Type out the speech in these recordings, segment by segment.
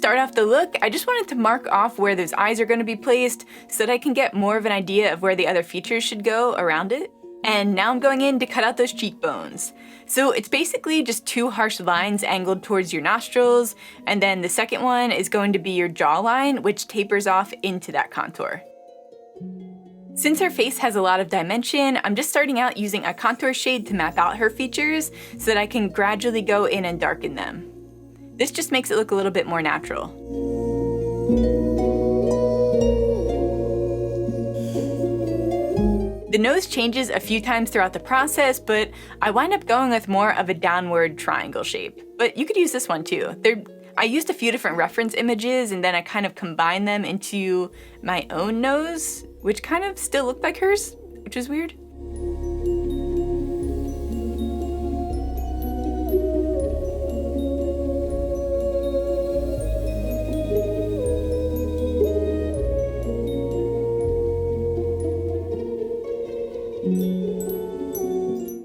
start off the look, I just wanted to mark off where those eyes are going to be placed so that I can get more of an idea of where the other features should go around it. And now I'm going in to cut out those cheekbones. So it's basically just two harsh lines angled towards your nostrils, and then the second one is going to be your jawline, which tapers off into that contour. Since her face has a lot of dimension, I'm just starting out using a contour shade to map out her features so that I can gradually go in and darken them. This just makes it look a little bit more natural. The nose changes a few times throughout the process, but I wind up going with more of a downward triangle shape. But you could use this one too. I used a few different reference images and then I kind of combined them into my own nose, which kind of still looked like hers, which is weird.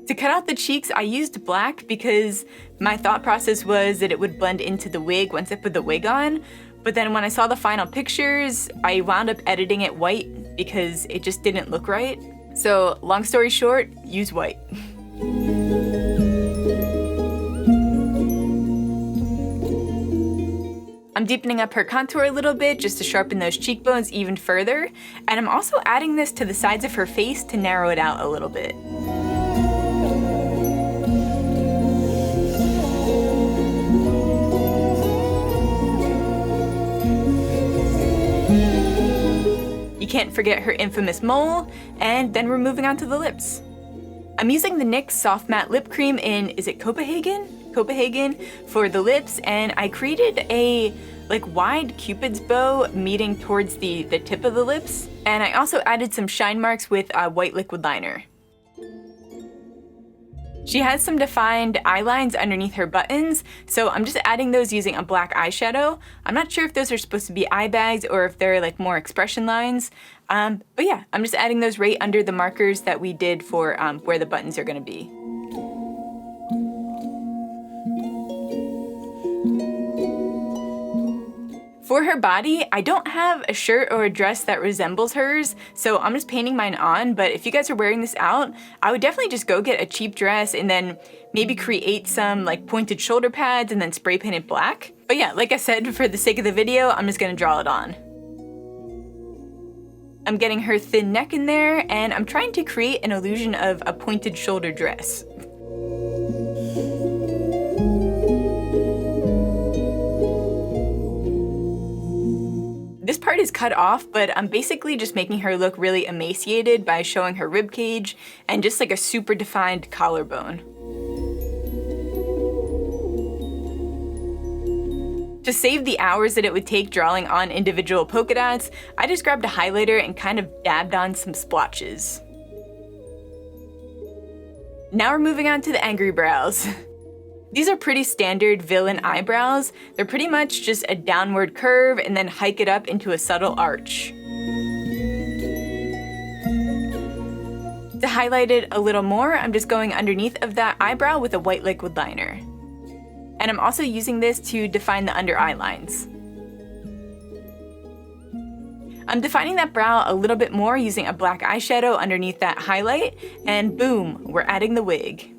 To cut out the cheeks, I used black because my thought process was that it would blend into the wig once I put the wig on, but then when I saw the final pictures, I wound up editing it white because it just didn't look right. So long story short, use white. I'm deepening up her contour a little bit just to sharpen those cheekbones even further, and I'm also adding this to the sides of her face to narrow it out a little bit. You can't forget her infamous mole, and then we're moving on to the lips. I'm using the NYX Soft Matte Lip Cream in, is it Copenhagen for the lips, and I created a wide cupid's bow meeting towards the tip of the lips, and I also added some shine marks with a white liquid liner. She has some defined eye lines underneath her buttons, so I'm just adding those using a black eyeshadow. I'm not sure if those are supposed to be eye bags or if they're more expression lines, but yeah, I'm just adding those right under the markers that we did for where the buttons are going to be. For her body, I don't have a shirt or a dress that resembles hers, so I'm just painting mine on, but if you guys are wearing this out, I would definitely just go get a cheap dress and then maybe create some pointed shoulder pads and then spray paint it black. But yeah, like I said, for the sake of the video, I'm just gonna draw it on. I'm getting her thin neck in there, and I'm trying to create an illusion of a pointed shoulder dress. This part is cut off, but I'm basically just making her look really emaciated by showing her rib cage and just a super defined collarbone. To save the hours that it would take drawing on individual polka dots, I just grabbed a highlighter and kind of dabbed on some splotches. Now we're moving on to the angry brows. These are pretty standard villain eyebrows. They're pretty much just a downward curve and then hike it up into a subtle arch. To highlight it a little more, I'm just going underneath of that eyebrow with a white liquid liner. And I'm also using this to define the under eye lines. I'm defining that brow a little bit more using a black eyeshadow underneath that highlight, and boom, we're adding the wig.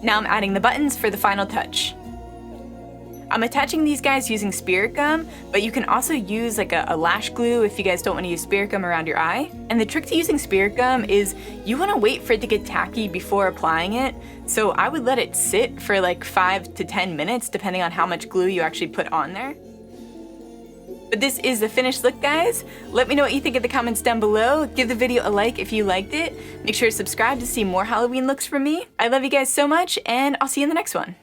Now I'm adding the buttons for the final touch. I'm attaching these guys using spirit gum, but you can also use a lash glue if you guys don't want to use spirit gum around your eye. And the trick to using spirit gum is you want to wait for it to get tacky before applying it, so I would let it sit for 5 to 10 minutes depending on how much glue you actually put on there. But this is the finished look, guys. Let me know what you think in the comments down below. Give the video a like if you liked it. Make sure to subscribe to see more Halloween looks from me. I love you guys so much, and I'll see you in the next one.